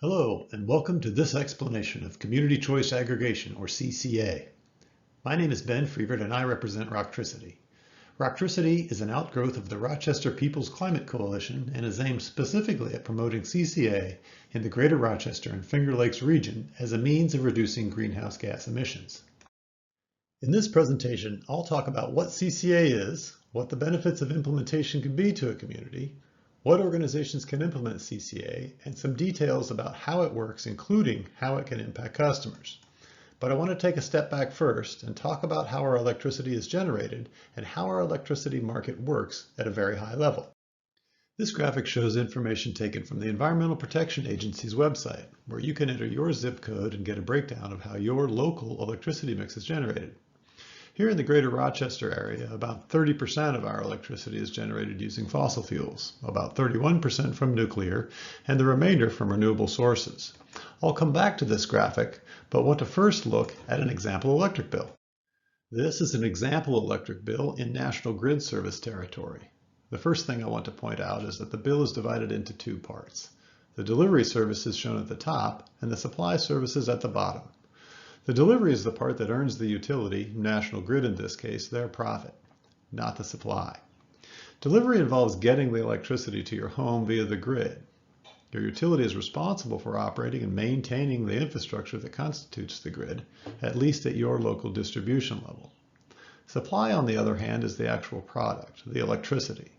Hello, and welcome to this explanation of Community Choice Aggregation, or CCA. My name is Ben Freevert, and I represent Rocktricity. Rocktricity is an outgrowth of the Rochester People's Climate Coalition and is aimed specifically at promoting CCA in the greater Rochester and Finger Lakes region as a means of reducing greenhouse gas emissions. In this presentation, I'll talk about what CCA is, what the benefits of implementation can be to a community, what organizations can implement CCA, and some details about how it works, including how it can impact customers. But I want to take a step back first and talk about how our electricity is generated and how our electricity market works at a very high level. This graphic shows information taken from the Environmental Protection Agency's website, where you can enter your zip code and get a breakdown of how your local electricity mix is generated. Here in the greater Rochester area, about 30% of our electricity is generated using fossil fuels, about 31% from nuclear, and the remainder from renewable sources. I'll come back to this graphic, but want to first look at an example electric bill. This is an example electric bill in National Grid service territory. The first thing I want to point out is that the bill is divided into two parts. The delivery service is shown at the top, and the supply service is at the bottom. The delivery is the part that earns the utility, National Grid in this case, their profit, not the supply. Delivery involves getting the electricity to your home via the grid. Your utility is responsible for operating and maintaining the infrastructure that constitutes the grid, at least at your local distribution level. Supply, on the other hand, is the actual product, the electricity.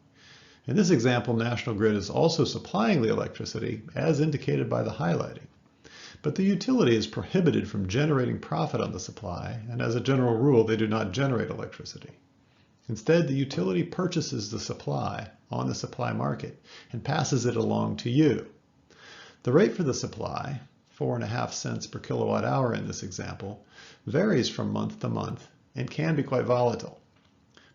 In this example, National Grid is also supplying the electricity, as indicated by the highlighting. But the utility is prohibited from generating profit on the supply, and as a general rule, they do not generate electricity. Instead, the utility purchases the supply on the supply market and passes it along to you. The rate for the supply, 4.5 cents per kilowatt hour in this example, varies from month to month and can be quite volatile.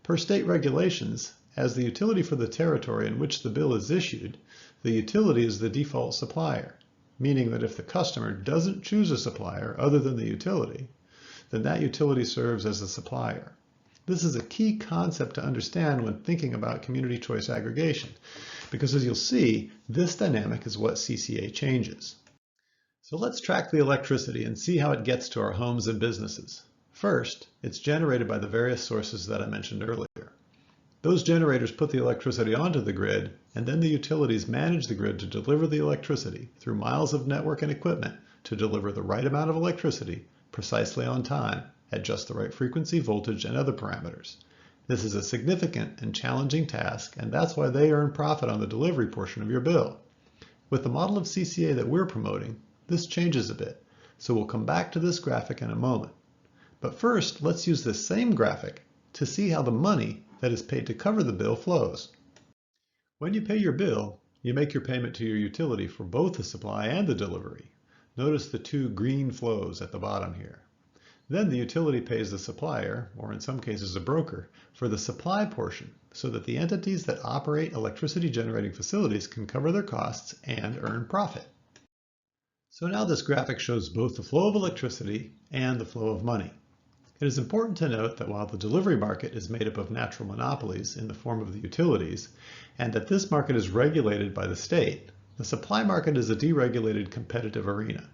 Per state regulations, as the utility for the territory in which the bill is issued, the utility is the default supplier, meaning that if the customer doesn't choose a supplier other than the utility, then that utility serves as a supplier. This is a key concept to understand when thinking about community choice aggregation, because as you'll see, this dynamic is what CCA changes. So let's track the electricity and see how it gets to our homes and businesses. First, it's generated by the various sources that I mentioned earlier. Those generators put the electricity onto the grid, and then the utilities manage the grid to deliver the electricity through miles of network and equipment to deliver the right amount of electricity precisely on time at just the right frequency, voltage, and other parameters. This is a significant and challenging task, and that's why they earn profit on the delivery portion of your bill. With the model of CCA that we're promoting, this changes a bit, so we'll come back to this graphic in a moment. But first, let's use this same graphic to see how the money that is paid to cover the bill flows. When you pay your bill, you make your payment to your utility for both the supply and the delivery. Notice the two green flows at the bottom here. Then the utility pays the supplier, or in some cases a broker, for the supply portion so that the entities that operate electricity generating facilities can cover their costs and earn profit. So now this graphic shows both the flow of electricity and the flow of money. It is important to note that while the delivery market is made up of natural monopolies in the form of the utilities, and that this market is regulated by the state, the supply market is a deregulated competitive arena.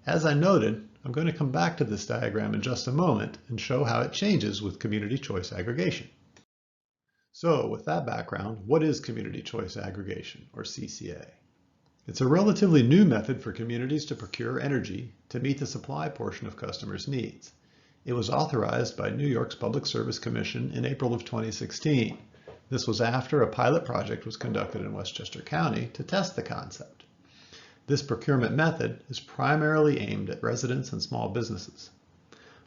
As I noted, I'm going to come back to this diagram in just a moment and show how it changes with community choice aggregation. So with that background, what is community choice aggregation, or CCA? It's a relatively new method for communities to procure energy to meet the supply portion of customers' needs. It was authorized by New York's Public Service Commission in April of 2016. This was after a pilot project was conducted in Westchester County to test the concept. This procurement method is primarily aimed at residents and small businesses.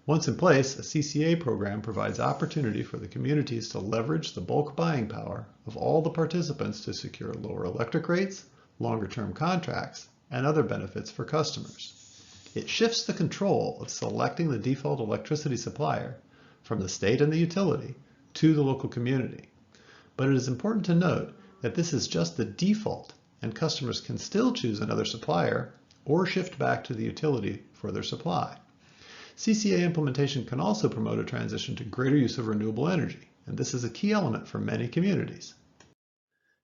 Once in place, a CCA program provides opportunity for the communities to leverage the bulk buying power of all the participants to secure lower electric rates, longer-term contracts, and other benefits for customers. It shifts the control of selecting the default electricity supplier from the state and the utility to the local community. But it is important to note that this is just the default, and customers can still choose another supplier or shift back to the utility for their supply. CCA implementation can also promote a transition to greater use of renewable energy, and this is a key element for many communities.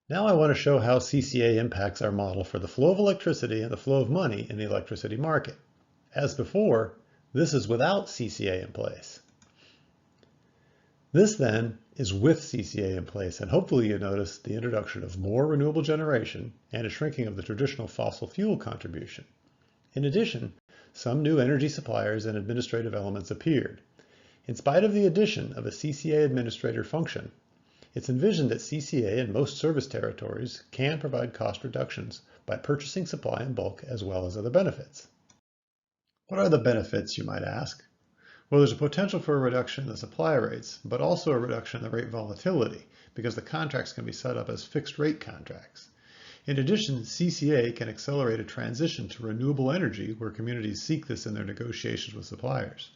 Now I want to show how CCA impacts our model for the flow of electricity and the flow of money in the electricity market. As before, this is without CCA in place. This then is with CCA in place, and hopefully you notice the introduction of more renewable generation and a shrinking of the traditional fossil fuel contribution. In addition, some new energy suppliers and administrative elements appeared. In spite of the addition of a CCA administrator function, it's envisioned that CCA in most service territories can provide cost reductions by purchasing supply in bulk as well as other benefits. What are the benefits, you might ask? Well, there's a potential for a reduction in the supply rates, but also a reduction in the rate volatility because the contracts can be set up as fixed rate contracts. In addition, CCA can accelerate a transition to renewable energy where communities seek this in their negotiations with suppliers.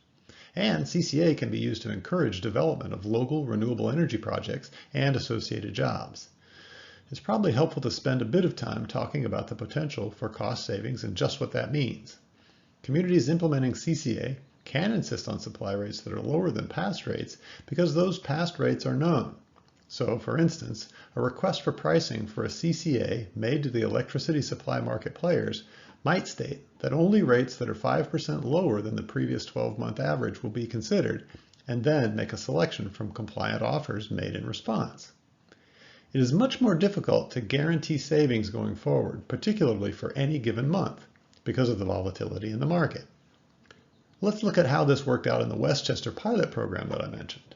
And CCA can be used to encourage development of local renewable energy projects and associated jobs. It's probably helpful to spend a bit of time talking about the potential for cost savings and just what that means. Communities implementing CCA can insist on supply rates that are lower than past rates because those past rates are known. So, for instance, a request for pricing for a CCA made to the electricity supply market players might state that only rates that are 5% lower than the previous 12-month average will be considered, and then make a selection from compliant offers made in response. It is much more difficult to guarantee savings going forward, particularly for any given month, because of the volatility in the market. Let's look at how this worked out in the Westchester pilot program that I mentioned.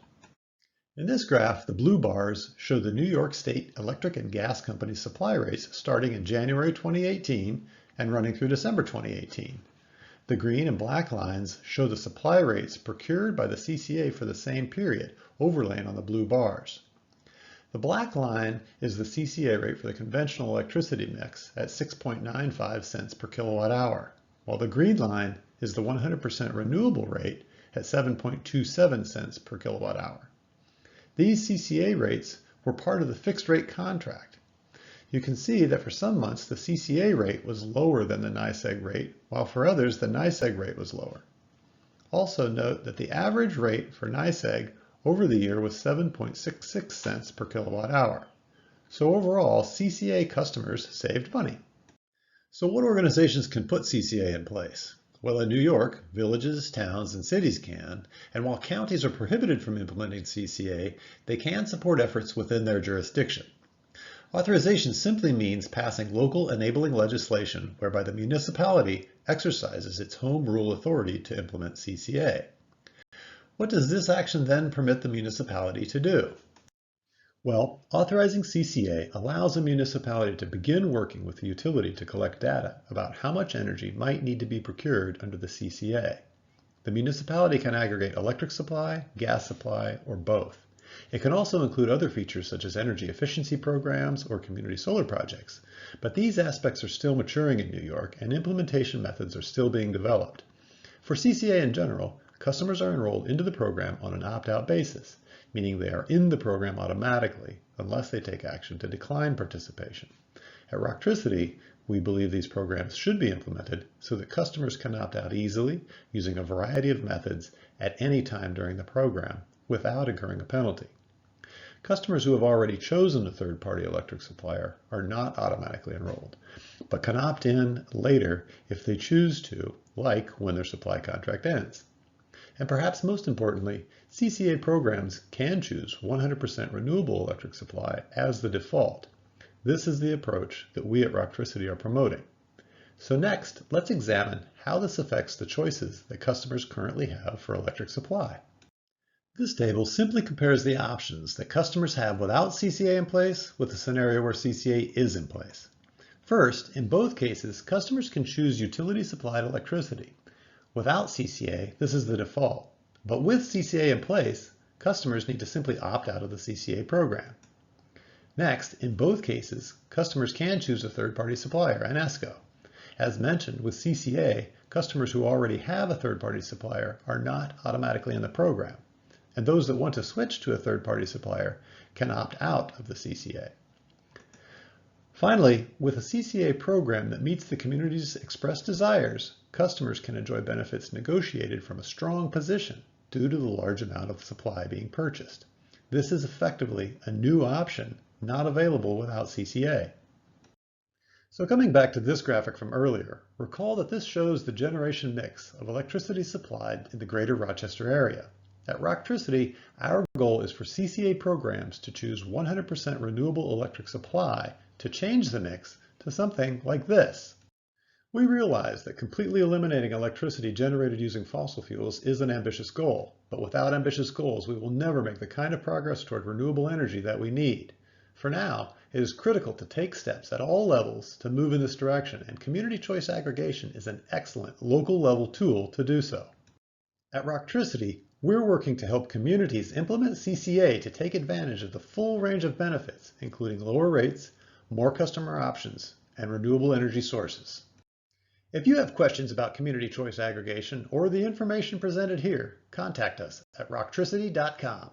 In this graph, the blue bars show the New York State Electric and Gas Company supply rates starting in January 2018 and running through December 2018. The green and black lines show the supply rates procured by the CCA for the same period, overlain on the blue bars. The black line is the CCA rate for the conventional electricity mix at 6.95 cents per kilowatt hour, while the green line is the 100% renewable rate at 7.27 cents per kilowatt hour. These CCA rates were part of the fixed rate contract. You can see that for some months the CCA rate was lower than the NYSEG rate, while for others the NYSEG rate was lower. Also note that the average rate for NYSEG over the year was 7.66 cents per kilowatt hour. So overall, CCA customers saved money. So what organizations can put CCA in place? Well, in New York, villages, towns, and cities can, and while counties are prohibited from implementing CCA, they can support efforts within their jurisdiction. Authorization simply means passing local enabling legislation whereby the municipality exercises its home rule authority to implement CCA. What does this action then permit the municipality to do? Well, authorizing CCA allows a municipality to begin working with the utility to collect data about how much energy might need to be procured under the CCA. The municipality can aggregate electric supply, gas supply, or both. It can also include other features such as energy efficiency programs or community solar projects, but these aspects are still maturing in New York and implementation methods are still being developed. For CCA in general, customers are enrolled into the program on an opt-out basis, meaning they are in the program automatically unless they take action to decline participation. At Rocktricity, we believe these programs should be implemented so that customers can opt out easily using a variety of methods at any time during the program without incurring a penalty. Customers who have already chosen a third-party electric supplier are not automatically enrolled, but can opt in later if they choose to, like when their supply contract ends. And perhaps most importantly, CCA programs can choose 100% renewable electric supply as the default. This is the approach that we at Rocktricity are promoting. So next, let's examine how this affects the choices that customers currently have for electric supply. This table simply compares the options that customers have without CCA in place with the scenario where CCA is in place. First, in both cases, customers can choose utility-supplied electricity. Without CCA, this is the default, but with CCA in place, customers need to simply opt out of the CCA program. Next, in both cases, customers can choose a third-party supplier, an ESCO. As mentioned, with CCA, customers who already have a third-party supplier are not automatically in the program, and those that want to switch to a third-party supplier can opt out of the CCA. Finally, with a CCA program that meets the community's expressed desires, customers can enjoy benefits negotiated from a strong position due to the large amount of supply being purchased. This is effectively a new option not available without CCA. So coming back to this graphic from earlier, recall that this shows the generation mix of electricity supplied in the greater Rochester area. At Rocktricity, our goal is for CCA programs to choose 100% renewable electric supply to change the mix to something like this. We realize that completely eliminating electricity generated using fossil fuels is an ambitious goal, but without ambitious goals, we will never make the kind of progress toward renewable energy that we need. For now, it is critical to take steps at all levels to move in this direction, and community choice aggregation is an excellent local level tool to do so. At Rocktricity, we're working to help communities implement CCA to take advantage of the full range of benefits, including lower rates, more customer options, and renewable energy sources. If you have questions about community choice aggregation or the information presented here, contact us at rocktricity.com.